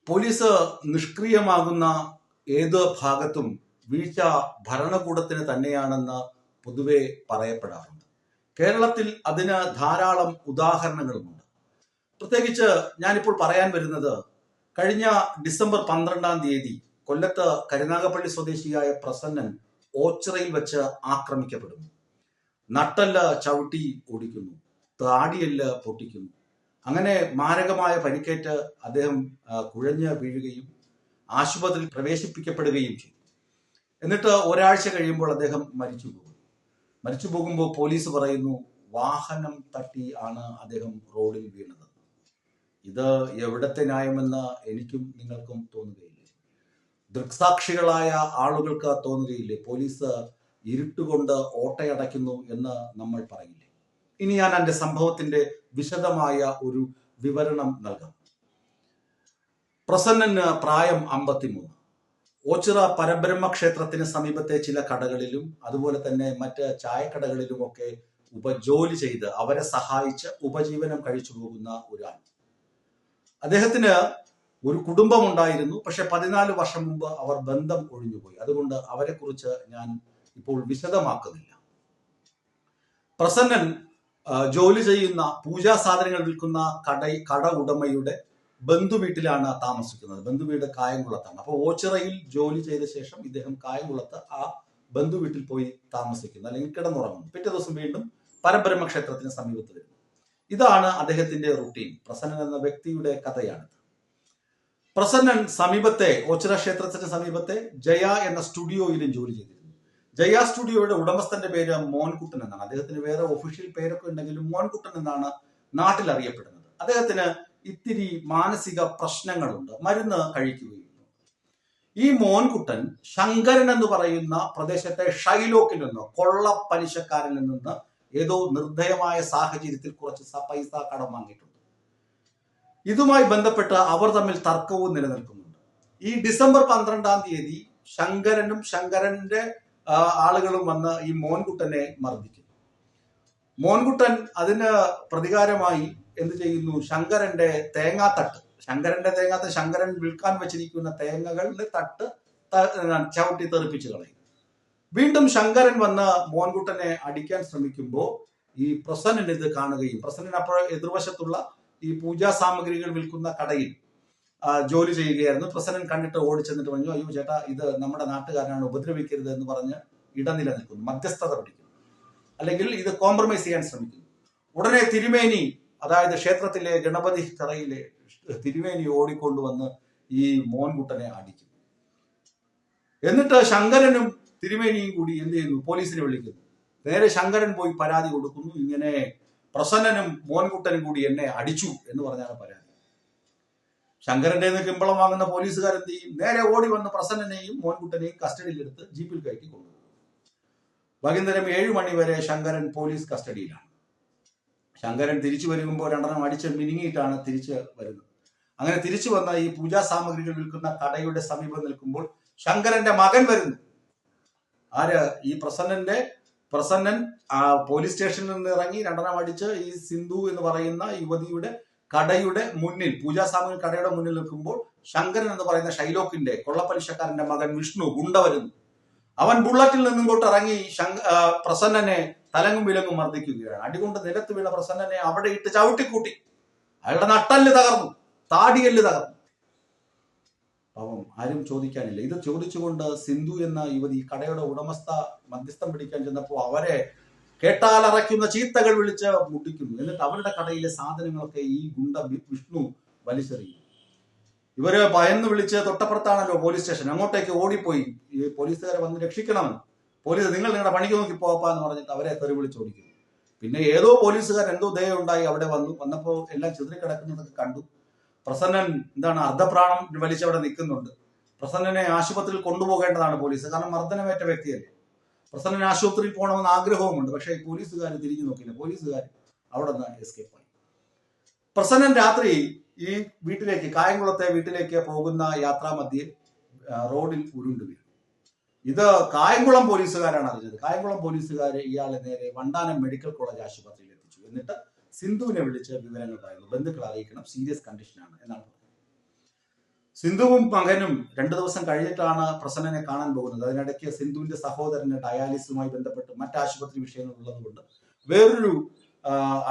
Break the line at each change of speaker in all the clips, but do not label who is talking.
Police നിഷ്ക്രിയമാകുന്ന ഏത് ഭാഗത്തും വീഴ്ച ഭരണകൂടത്തിന് തന്നെയാണെന്ന് പൊതുവെ പറയപ്പെടാറുണ്ട്. കേരളത്തിൽ അതിന് ധാരാളം ഉദാഹരണങ്ങളുമുണ്ട്. പ്രത്യേകിച്ച് ഞാനിപ്പോൾ പറയാൻ വരുന്നത് കഴിഞ്ഞ ഡിസംബർ 12 കൊല്ലത്ത് കരുനാഗപ്പള്ളി സ്വദേശിയായ പ്രസന്നൻ ഓച്ചിറയിൽ വെച്ച് ആക്രമിക്കപ്പെടുന്നു. നട്ടെല്ല് ചവിട്ടി ഓടിക്കുന്നു, താടിയെല്ല് പൊട്ടിക്കുന്നു. അങ്ങനെ മാരകമായ പരിക്കേറ്റ് അദ്ദേഹം കുഴഞ്ഞ് വീഴുകയും ആശുപത്രിയിൽ പ്രവേശിപ്പിക്കപ്പെടുകയും ചെയ്തു. എന്നിട്ട് ഒരാഴ്ച കഴിയുമ്പോൾ അദ്ദേഹം മരിച്ചു പോകുമ്പോൾ പോലീസ് പറയുന്നു വാഹനം തട്ടി ആണ് അദ്ദേഹം റോഡിൽ വീണത്. ഇത് എവിടത്തെ ന്യായമെന്ന് എനിക്കും നിങ്ങൾക്കും തോന്നുകയില്ലേ? ദൃക്സാക്ഷികളായ ആളുകൾക്ക് തോന്നുകയില്ലേ? പോലീസ് ഇരുട്ടുകൊണ്ട് ഓട്ടയടയ്ക്കുന്നു എന്ന് നമ്മൾ പറയില്ലേ? ഇനി ഞാൻ എൻ്റെ സംഭവത്തിന്റെ വിശദമായ ഒരു വിവരണം നൽകാം. പ്രസന്നന് പ്രായം 53. ഓച്ചിറ പരബ്രഹ്മ ക്ഷേത്രത്തിന് സമീപത്തെ ചില കടകളിലും അതുപോലെ തന്നെ മറ്റ് ചായക്കടകളിലുമൊക്കെ ജോലി ചെയ്ത് അവരെ സഹായിച്ച് ഉപജീവനം കഴിച്ചു പോകുന്ന ഒരാൾ. അദ്ദേഹത്തിന് ഒരു കുടുംബമുണ്ടായിരുന്നു. പക്ഷെ 14 വർഷം മുമ്പ് അവർ ബന്ധം ഒഴിഞ്ഞുപോയി. അതുകൊണ്ട് അവരെ കുറിച്ച് ഞാൻ ഇപ്പോൾ വിശദമാക്കുന്നില്ല. പ്രസന്നൻ ജോലി ചെയ്യുന്ന പൂജാ സാധനങ്ങൾ വിൽക്കുന്ന കട ഉടമയുടെ ബന്ധുവീട്ടിലാണ് താമസിക്കുന്നത്. ബന്ധുവീട് കായംകുളത്താണ്. അപ്പോൾ ഓച്ചിറയിൽ ജോലി ചെയ്ത ശേഷം ഇദ്ദേഹം കായംകുളത്ത് ആ ബന്ധുവീട്ടിൽ പോയി താമസിക്കുന്നു, അല്ലെങ്കിൽ കിടന്നുറങ്ങുന്നു. പിറ്റേ ദിവസം വീണ്ടും പരബ്രഹ്മ ക്ഷേത്രത്തിന് സമീപത്ത് വരുന്നു. ഇതാണ് അദ്ദേഹത്തിന്റെ റുട്ടീൻ. പ്രസന്നൻ എന്ന വ്യക്തിയുടെ കഥയാണിത്. പ്രസന്നൻ സമീപത്തെ ഓച്ചിറ ക്ഷേത്രത്തിന് സമീപത്തെ ജയ എന്ന സ്റ്റുഡിയോയിലും ജോലി ചെയ്തിരുന്നു. ജയ സ്റ്റുഡിയോയുടെ ഉടമസ്ഥന്റെ പേര് മോൻകുട്ടൻ എന്നാണ്. അദ്ദേഹത്തിന് വേറെ ഒഫീഷ്യൽ പേരൊക്കെ ഉണ്ടെങ്കിലും മോൻകുട്ടൻ എന്നാണ് നാട്ടിൽ അറിയപ്പെടുന്നത്. അദ്ദേഹത്തിന് ഇത്തിരി മാനസിക പ്രശ്നങ്ങളുണ്ട്, മരുന്ന് കഴിക്കുകയും. ഈ മോൻകുട്ടൻ ശങ്കരൻ എന്ന് പറയുന്ന പ്രദേശത്തെ ഷൈലോക്കിൽ നിന്ന്, കൊള്ള പലിശക്കാരനിൽ നിന്ന് ഏതോ നിർദ്ദയമായ സാഹചര്യത്തിൽ കുറച്ച് പൈസ കടം വാങ്ങിയിട്ടുണ്ട്. ഇതുമായി ബന്ധപ്പെട്ട് അവർ തമ്മിൽ തർക്കവും നിലനിൽക്കുന്നുണ്ട്. ഈ ഡിസംബർ 12 ശങ്കരനും ശങ്കരന്റെ ആളുകളും വന്ന് ഈ മോൻകുട്ടനെ മർദ്ദിക്കുന്നു. മോൻകുട്ടൻ അതിന് പ്രതികാരമായി എന്ത് ചെയ്യുന്നു? ശങ്കരന്റെ തേങ്ങാത്തട്ട്, ശങ്കരൻ വിൽക്കാൻ വെച്ചിരിക്കുന്ന തേങ്ങകളുടെ തട്ട് ചവിട്ടി തെറിപ്പിച്ച് കളയും. വീണ്ടും ശങ്കരൻ വന്ന് മോൻകുട്ടനെ അടിക്കാൻ ശ്രമിക്കുമ്പോൾ ഈ പ്രസന്നൻ ഇത് കാണുകയും, പ്രസന്നൻ അപ്പോൾ എതിർവശത്തുള്ള ഈ പൂജാ സാമഗ്രികൾ വിൽക്കുന്ന കടയിൽ ജോലി ചെയ്യുകയായിരുന്നു. പ്രസന്നൻ കണ്ടിട്ട് ഓടിച്ചെന്നിട്ട് പറഞ്ഞു, അയ്യോ ചേട്ടാ, ഇത് നമ്മുടെ നാട്ടുകാരനാണ്, ഉപദ്രവിക്കരുത് എന്ന് പറഞ്ഞ് ഇടനില നിൽക്കുന്നു, മധ്യസ്ഥത പിടിക്കുന്നു, അല്ലെങ്കിൽ ഇത് കോംപ്രമൈസ് ചെയ്യാൻ ശ്രമിക്കുന്നു. ഉടനെ തിരുമേനി, അതായത് ക്ഷേത്രത്തിലെ ഗണപതി തറയിലെ തിരുമേനി ഓടിക്കൊണ്ടുവന്ന് ഈ മോൻകുട്ടനെ അടിക്കും. എന്നിട്ട് ശങ്കരനും തിരുമേനിയും കൂടി എന്ത് ചെയ്യുന്നു? പോലീസിനെ വിളിക്കുന്നു. നേരെ ശങ്കരൻ പോയി പരാതി കൊടുക്കുന്നു. ഇങ്ങനെ പ്രസന്നനും മോൻകുട്ടനും കൂടി എന്നെ അടിച്ചു എന്ന് പറഞ്ഞാണ് പരാതി. ശങ്കരന്റെ കിമ്പളം വാങ്ങുന്ന പോലീസുകാർ എന്ത് ചെയ്യും? നേരെ ഓടി വന്ന് പ്രസന്നനെയും മോൻകുട്ടനെയും കസ്റ്റഡിയിലെടുത്ത് ജീപ്പിൽ കയറ്റി കൊണ്ടുപോകും. വൈകുന്നേരം 7 മണി വരെ ശങ്കരൻ പോലീസ് കസ്റ്റഡിയിലാണ്. ശങ്കരൻ തിരിച്ചു വരുമ്പോൾ 2 അടിച്ച് മിനുങ്ങിയിട്ടാണ് തിരിച്ച് വരുന്നത്. അങ്ങനെ തിരിച്ചു വന്ന ഈ പൂജാ സാമഗ്രികൾ വിൽക്കുന്ന കടയുടെ സമീപം നിൽക്കുമ്പോൾ ശങ്കരന്റെ മകൻ വരുന്നു. ആര്? ഈ പ്രസന്നൻ പോലീസ് സ്റ്റേഷനിൽ നിന്ന് ഇറങ്ങി 2 അടിച്ച് ഈ സിന്ധു എന്ന് പറയുന്ന യുവതിയുടെ കടയുടെ മുന്നിൽ, പൂജാ സാമഗ്രി കടയുടെ മുന്നിൽ നിൽക്കുമ്പോൾ ശങ്കരൻ എന്ന് പറയുന്ന ഷൈലോക്കിന്റെ കൊള്ളപ്പലിശക്കാരന്റെ മകൻ വിഷ്ണു ഗുണ്ട വരുന്നു. അവൻ ബുള്ളറ്റിൽ നിന്നിങ്ങോട്ട് ഇറങ്ങി പ്രസന്നനെ തലങ്ങും വിലങ്ങും മർദ്ദിക്കുകയാണ്. അടികൊണ്ട് നിലത്ത് വീണ പ്രസന്നനെ അവിടെ ഇട്ട് ചവിട്ടിക്കൂട്ടി. അയാളുടെ നട്ടല് തകർന്നു, താടിയെല്ല് തകർന്നു. പാവം, ആരും ചോദിക്കാനില്ല. ഇത് ചോദിച്ചുകൊണ്ട് സിന്ധു എന്ന യുവതി കടയുടെ ഉടമസ്ഥ മധ്യസ്ഥം പിടിക്കാൻ ചെന്നപ്പോൾ അവരെ കേട്ടാലറയ്ക്കുന്ന ചീത്തകൾ വിളിച്ച് മുട്ടിക്കുന്നു. എന്നിട്ട് അവരുടെ കടയിലെ സാധനങ്ങളൊക്കെ ഈ ഗുണ്ട വിഷ്ണു വലിച്ചെറിയും. ഇവര് ഭയന്ന് വിളിച്ച്, തൊട്ടപ്പുറത്താണല്ലോ പോലീസ് സ്റ്റേഷൻ, അങ്ങോട്ടേക്ക് ഓടിപ്പോയി ഈ പോലീസുകാരെ വന്ന് രക്ഷിക്കണമെന്ന്. പോലീസ്, നിങ്ങൾ നിങ്ങളുടെ പണിക്ക് നോക്കി പോപ്പാന്ന് പറഞ്ഞിട്ട് അവരെ തെറി വിളിച്ചോടിക്കുന്നു. പിന്നെ ഏതോ പോലീസുകാർ എന്തോ ദയ ഉണ്ടായി അവിടെ വന്നപ്പോൾ എല്ലാം ചിതറിക്കിടക്കുന്നതൊക്കെ കണ്ടു. പ്രസന്നൻ അർദ്ധപ്രാണം വലിച്ചവിടെ നിൽക്കുന്നുണ്ട്. പ്രസന്നനെ ആശുപത്രിയിൽ കൊണ്ടുപോകേണ്ടതാണ് പോലീസ്, കാരണം മർദ്ദനമേറ്റ വ്യക്തിയല്ലേ. പ്രസന്നൻ ആശുപത്രിയിൽ പോകണമെന്ന് ആഗ്രഹവുമുണ്ട്. പക്ഷേ പോലീസുകാർ തിരിഞ്ഞു നോക്കില്ല. പോലീസുകാർ അവിടെ നിന്ന് എസ്കേപ്പ് ആയി. പ്രസന്നൻ രാത്രി ഈ കായംകുളത്തെ വീട്ടിലേക്ക് പോകുന്ന യാത്രാമധ്യേ റോഡിൽ ഉരുണ്ടു വീണു. ഇത് കായംകുളം പോലീസുകാരാണ് അറിഞ്ഞത്. കായംകുളം പോലീസുകാർ ഇയാളെ നേരെ വണ്ടാനം മെഡിക്കൽ കോളേജ് ആശുപത്രിയിൽ എത്തിച്ചു. എന്നിട്ട് സിന്ധുവിനെ വിളിച്ച് വിവരങ്ങൾ പറയുന്നു. ബന്ധുക്കളെ അറിയിക്കണം, സീരിയസ് കണ്ടീഷനാണ് എന്നാണ് പറഞ്ഞത്. സിന്ധുവും മകനും 2 ദിവസം കഴിഞ്ഞിട്ടാണ് പ്രസന്നനെ കാണാൻ പോകുന്നത്. അതിനിടയ്ക്ക് സിന്ധുവിന്റെ സഹോദരന് ഡയാലിസിസുമായി ബന്ധപ്പെട്ട് മറ്റാശുപത്രി വിഷയങ്ങൾ ഉള്ളതുകൊണ്ട് വേറൊരു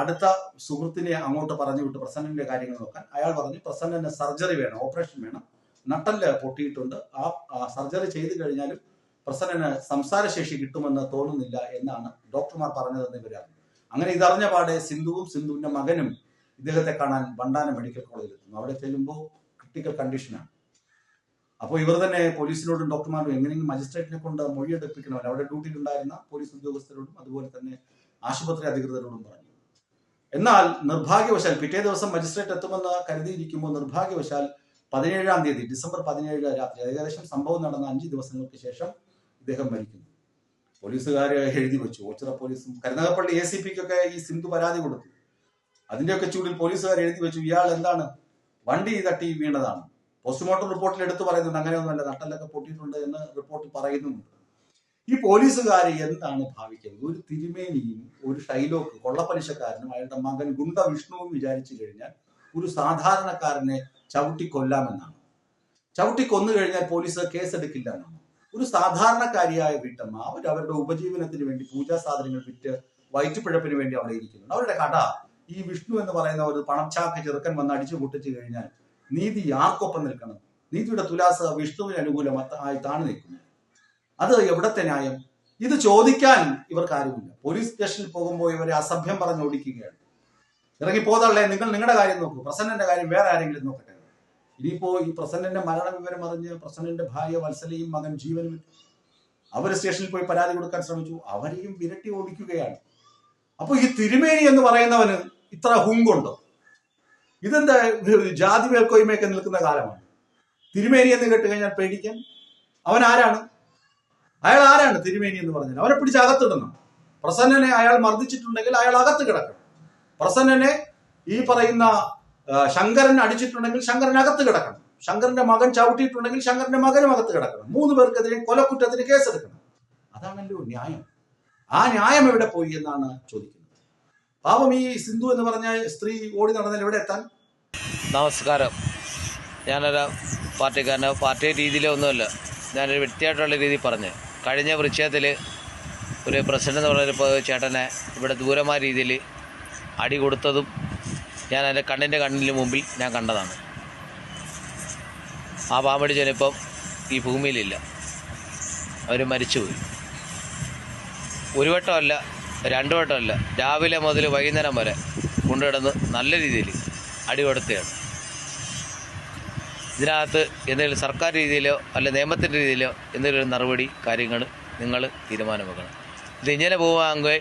അടുത്ത സുഹൃത്തിനെ അങ്ങോട്ട് പറഞ്ഞു വിട്ട് പ്രസന്നന്റെ കാര്യങ്ങൾ നോക്കാൻ. അയാൾ പറഞ്ഞു പ്രസന്നന് സർജറി വേണം, ഓപ്പറേഷൻ വേണം, നട്ടല് പൊട്ടിയിട്ടുണ്ട്, ആ സർജറി ചെയ്തു കഴിഞ്ഞാലും പ്രസന്നന് സംസാരശേഷി കിട്ടുമെന്ന് തോന്നുന്നില്ല എന്നാണ് ഡോക്ടർമാർ പറഞ്ഞതെന്ന് ഇവരറിഞ്ഞു. അങ്ങനെ ഇതറിഞ്ഞ പാടെ സിന്ധുവും സിന്ധുവിന്റെ മകനും ഇദ്ദേഹത്തെ കാണാൻ വണ്ടാനം മെഡിക്കൽ കോളേജിൽ എത്തുന്നു. അവിടെ ചെല്ലുമ്പോൾ ക്രിട്ടിക്കൽ കണ്ടീഷനാണ്. അപ്പോൾ ഇവർ തന്നെ പോലീസിനോടും ഡോക്ടർമാരോടും എങ്ങനെയെങ്കിലും മജിസ്ട്രേറ്റിനെ കൊണ്ട് മൊഴിയെടുപ്പിക്കണമല്ലോ. അവിടെ ഡ്യൂട്ടിയിലുണ്ടായിരുന്ന പോലീസ് ഉദ്യോഗസ്ഥരോടും അതുപോലെ തന്നെ ആശുപത്രി അധികൃതരോടും പറഞ്ഞു. എന്നാൽ നിർഭാഗ്യവശാൽ പിറ്റേ ദിവസം മജിസ്ട്രേറ്റ് എത്തുമെന്ന് കരുതിയിരിക്കുമ്പോൾ നിർഭാഗ്യവശാൽ 17-ാം തീയതി ഡിസംബർ 17 രാത്രി, ഏകദേശം സംഭവം നടന്ന 5 ദിവസങ്ങൾക്ക് ശേഷം ഇദ്ദേഹം മരിക്കുന്നു. പോലീസുകാർ എഴുതി വെച്ചു, ഓച്ചിറ പോലീസും കരുനാഗപ്പള്ളി ACPക്കൊക്കെ ഈ സിന്ധു പരാതി കൊടുത്തു. അതിന്റെയൊക്കെ ചൂടിൽ പോലീസുകാർ എഴുതി വെച്ചു, ഇയാൾ എന്താണ് വണ്ടി തട്ടി വീണതാണ്. പോസ്റ്റ്മോർട്ടം റിപ്പോർട്ടിൽ എടുത്തു പറയുന്നുണ്ട് അങ്ങനെയൊന്നുമല്ല, നട്ടലൊക്കെ പൊട്ടിയിട്ടുണ്ട് എന്ന് റിപ്പോർട്ടിൽ പറയുന്നുമുണ്ട്. ഈ പോലീസുകാർ എന്താണ് ഭാവിക്കുന്നത്? ഒരു തിരുമേനിയും ഒരു ഷൈലോക്ക് കൊള്ളപ്പലിശക്കാരനും അയാളുടെ മകൻ ഗുണ്ട വിഷ്ണുവും വിചാരിച്ചു കഴിഞ്ഞാൽ ഒരു സാധാരണക്കാരനെ ചവിട്ടി കൊല്ലാമെന്നാണ്. ചവിട്ടി കൊന്നു കഴിഞ്ഞാൽ പോലീസ് കേസെടുക്കില്ല എന്നാണ്. ഒരു സാധാരണക്കാരിയായ വീട്ടമ്മ അവരുടെ ഉപജീവനത്തിന് വേണ്ടി പൂജാ സാധനങ്ങൾ വിറ്റ് വയറ്റുപിഴപ്പിന് വേണ്ടി അവിടെ ഇരിക്കുന്നുണ്ട്. അവരുടെ കട ഈ വിഷ്ണു എന്ന് പറയുന്ന ഒരു പണച്ചാക്ക് ചെറുക്കൻ വന്ന് അടിച്ചു പൊട്ടിച്ചു കഴിഞ്ഞാൽ നീതി ആർക്കൊപ്പം നിൽക്കണം? നീതിയുടെ തുലാസ് വിഷ്ണുവിന് അനുകൂലമായി താണു നിൽക്കുന്നു. അത് എവിടത്തെ ന്യായം? ഇത് ചോദിക്കാൻ ഇവർക്ക് ആരുമില്ല. പോലീസ് സ്റ്റേഷനിൽ പോകുമ്പോൾ ഇവരെ അസഭ്യം പറഞ്ഞ് ഓടിക്കുകയാണ്. ഇറങ്ങി പോതള്ളേ, നിങ്ങൾ നിങ്ങളുടെ കാര്യം നോക്കൂ, പ്രസന്നന്റെ കാര്യം വേറെ ആരെങ്കിലും നോക്കട്ടെ. ഇനിയിപ്പോ ഈ പ്രസന്നന്റെ മരണ വിവരം അറിഞ്ഞ് പ്രസന്നന്റെ ഭാര്യ വത്സലയും മകൻ ജീവനും അവർ സ്റ്റേഷനിൽ പോയി പരാതി കൊടുക്കാൻ ശ്രമിച്ചു. അവരെയും വിരട്ടി ഓടിക്കുകയാണ്. അപ്പൊ ഈ തിരുമേനി എന്ന് പറയുന്നവന് ഇത്ര ഹുങ്കുണ്ടോ? ഇതെന്താ ജാതി മേൽക്കോയ്മയൊക്കെ നിൽക്കുന്ന കാലമാണ്. തിരുമേനി എന്ന് കേട്ട് കഴിഞ്ഞാൽ പേടിക്കാൻ. അവൻ ആരാണ്? അയാൾ ആരാണ് തിരുമേനി എന്ന് പറഞ്ഞാൽ? അവനെ പിടിച്ച് അകത്തിടണം. പ്രസന്നനെ അയാൾ മർദ്ദിച്ചിട്ടുണ്ടെങ്കിൽ അയാൾ അകത്ത് കിടക്കണം. പ്രസന്നനെ ഈ പറയുന്ന ശങ്കരൻ അടിച്ചിട്ടുണ്ടെങ്കിൽ ശങ്കരൻ അകത്ത് കിടക്കണം. ശങ്കരന്റെ മകൻ ചവിട്ടിയിട്ടുണ്ടെങ്കിൽ ശങ്കരന്റെ മകനും അകത്ത് കിടക്കണം. 3 പേർക്കെതിരെ കൊലക്കുറ്റത്തിന് കേസെടുക്കണം. അതാണല്ലോ ന്യായം. ആ ന്യായം എവിടെ പോയി എന്നാണ് ചോദിക്കുന്നത്. പാവം ഈ സിന്ധു എന്ന് പറഞ്ഞ സ്ത്രീ ഓടി നടന്നാൽ എവിടെ എത്താൻ?
നമസ്കാരം. ഞാനൊരു പാർട്ടിക്കാരനോ പാർട്ടി രീതിയിലോ ഒന്നുമല്ല, ഞാനൊരു വ്യക്തിയായിട്ടുള്ള രീതിയിൽ പറഞ്ഞ് കഴിഞ്ഞ വൃക്ഷത്തിൽ ഒരു പ്രസിഡന്റ് എന്ന് പറയുന്ന ചേട്ടനെ ഇവിടെ ദൂരമായ രീതിയിൽ അടി കൊടുത്തതും ഞാൻ എൻ്റെ കണ്ണിന് മുമ്പിൽ ഞാൻ കണ്ടതാണ്. ആ പാമ്പടിച്ചനിപ്പം ഈ ഭൂമിയിലില്ല, അവർ മരിച്ചുപോയി. ഒരു വട്ടമല്ല, 2 വട്ടമല്ല, രാവിലെ മുതൽ വൈകുന്നേരം വരെ കൊണ്ടുകിടന്ന് നല്ല രീതിയിൽ അടി കൊടുത്തതാണ്. ഇതിനകത്ത് എന്തെങ്കിലും സർക്കാർ രീതിയിലോ അല്ല നിയമത്തിൻ്റെ രീതിയിലോ എന്തെങ്കിലും നടപടി കാര്യങ്ങൾ നിങ്ങൾ തീരുമാനം വെക്കണം. ഇതിങ്ങനെ പോവുകയാണെങ്കിൽ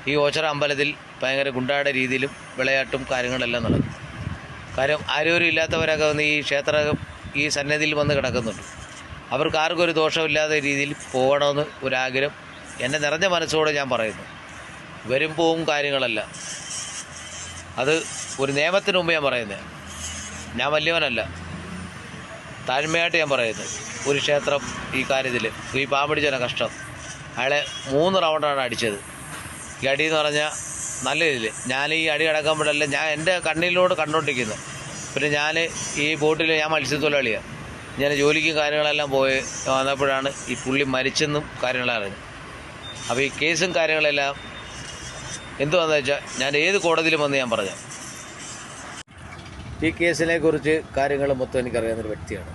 ഈ ഓച്ചിറ അമ്പലത്തിൽ ഭയങ്കര ഗുണ്ടായുടെ രീതിയിലും വിളയാട്ടും കാര്യങ്ങളെല്ലാം നടക്കും. കാര്യം ആരോരും ഇല്ലാത്തവരൊക്കെ വന്ന് ഈ ഈ സന്നിധിയിൽ വന്ന് കിടക്കുന്നുണ്ട്. അവർക്ക് ആർക്കും ഒരു ദോഷമില്ലാത്ത രീതിയിൽ പോകണമെന്ന് ഒരാഗ്രഹം എൻ്റെ നിറഞ്ഞ മനസ്സോടെ ഞാൻ പറയുന്നു. വരും പോവും കാര്യങ്ങളല്ല, അത് ഒരു നിയമത്തിന് മുമ്പ് ഞാൻ പറയുന്നത്. ഞാൻ വലിയവനല്ല, താഴ്മയായിട്ട് ഞാൻ പറയുന്നത്. ഒരു ക്ഷേത്രം ഈ കാര്യത്തിൽ ഈ പാമ്പടിച്ചതിനെ കഷ്ടം, അയാളെ 3 റൗണ്ടാണ് അടിച്ചത്. ഈ അടി എന്ന് പറഞ്ഞാൽ നല്ല രീതിയിൽ ഞാൻ ഈ അടി കിടക്കുമ്പോഴല്ല ഞാൻ എൻ്റെ കണ്ണിലൂടെ കണ്ടുകൊണ്ടിരിക്കുന്നത്. പിന്നെ ഞാൻ ഈ ബോട്ടിൽ ഞാൻ മത്സ്യത്തൊഴിലാളിയാണ്, ഞാൻ ജോലിക്കും കാര്യങ്ങളെല്ലാം പോയി വന്നപ്പോഴാണ് ഈ പുള്ളി മരിച്ചെന്നും കാര്യങ്ങളെല്ലാം അറിഞ്ഞത്. അപ്പോൾ ഈ കേസും കാര്യങ്ങളെല്ലാം എന്തുവാണെന്ന് വെച്ചാൽ ഞാൻ ഏത് കോടതിയിലും വന്ന് ഞാൻ പറഞ്ഞു. ഈ കേസിനെ കുറിച്ച് കാര്യങ്ങൾ മൊത്തം എനിക്കറിയാവുന്നൊരു വ്യക്തിയാണ്.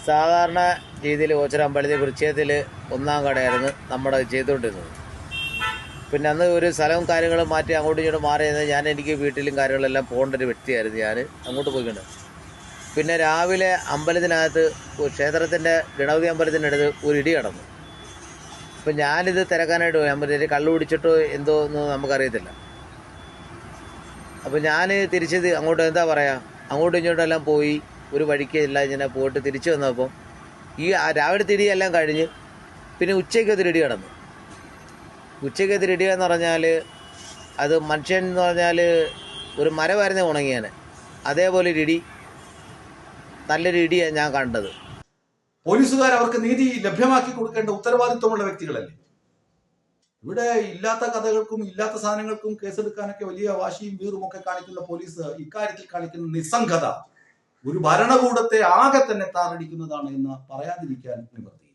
സാധാരണ രീതിയിൽ ഓച്ചിറ അമ്പലത്തിൽ വൃക്ഷത്തിൽ 1-ാം കടയായിരുന്നു നമ്മുടെ ചെയ്തുകൊണ്ടിരുന്നത്. പിന്നെ അന്ന് ഒരു സ്ഥലവും കാര്യങ്ങളും മാറ്റി അങ്ങോട്ടും ഇങ്ങോട്ടും മാറി ഞാൻ എനിക്ക് വീട്ടിലും കാര്യങ്ങളെല്ലാം പോകേണ്ട ഒരു വ്യക്തിയായിരുന്നു. ഞാൻ അങ്ങോട്ട് പോയിട്ടുണ്ട്. പിന്നെ രാവിലെ അമ്പലത്തിനകത്ത് ക്ഷേത്രത്തിൻ്റെ ഗണപതി അമ്പലത്തിൻ്റെ അടുത്ത് ഒരു ഇടി കടന്നു. അപ്പം ഞാനിത് തിരക്കാനായിട്ട് പോയി. അമ്പലത്തിൽ കള്ളു പിടിച്ചിട്ടോ എന്തോ ഒന്നും നമുക്കറിയത്തില്ല. അപ്പോൾ ഞാൻ തിരിച്ചത് അങ്ങോട്ട് എന്താ പറയുക, അങ്ങോട്ടും ഇങ്ങോട്ടും എല്ലാം പോയി ഒരു വഴിക്ക് എല്ലാം ഇങ്ങനെ പോയിട്ട് തിരിച്ചു വന്നപ്പം ഈ രാവിലത്തെ ഇടിയെല്ലാം കഴിഞ്ഞ് പിന്നെ ഉച്ചയ്ക്കത്തൊരു ഇടി കടന്നു. ഉച്ചയ്ക്കത്തൊരു ഇടി എന്ന് പറഞ്ഞാൽ അത് മനുഷ്യൻ എന്ന് പറഞ്ഞാൽ ഒരു മരമായിരുന്നേ ഉണങ്ങിയാൽ അതേപോലെ ഒരു ഇടി, നല്ലൊരു ഇടിയാണ് ഞാൻ കണ്ടത്.
പോലീസുകാർ അവർക്ക് നീതി ലഭ്യമാക്കി കൊടുക്കേണ്ട ഉത്തരവാദിത്വമുള്ള വ്യക്തികളല്ലേ? ഇവിടെ ഇല്ലാത്ത കഥകൾക്കും ഇല്ലാത്ത സാധനങ്ങൾക്കും കേസെടുക്കാനൊക്കെ വലിയ വാശിയും വീറും ഒക്കെ കാണിക്കുന്ന പോലീസ് ഇക്കാര്യത്തിൽ കാണിക്കുന്ന നിസ്സംഗത ഒരു ഭരണകൂടത്തെ ആകെ തന്നെ താറടിക്കുന്നതാണ് എന്ന് പറയാതിരിക്കാൻ നിവൃത്തി.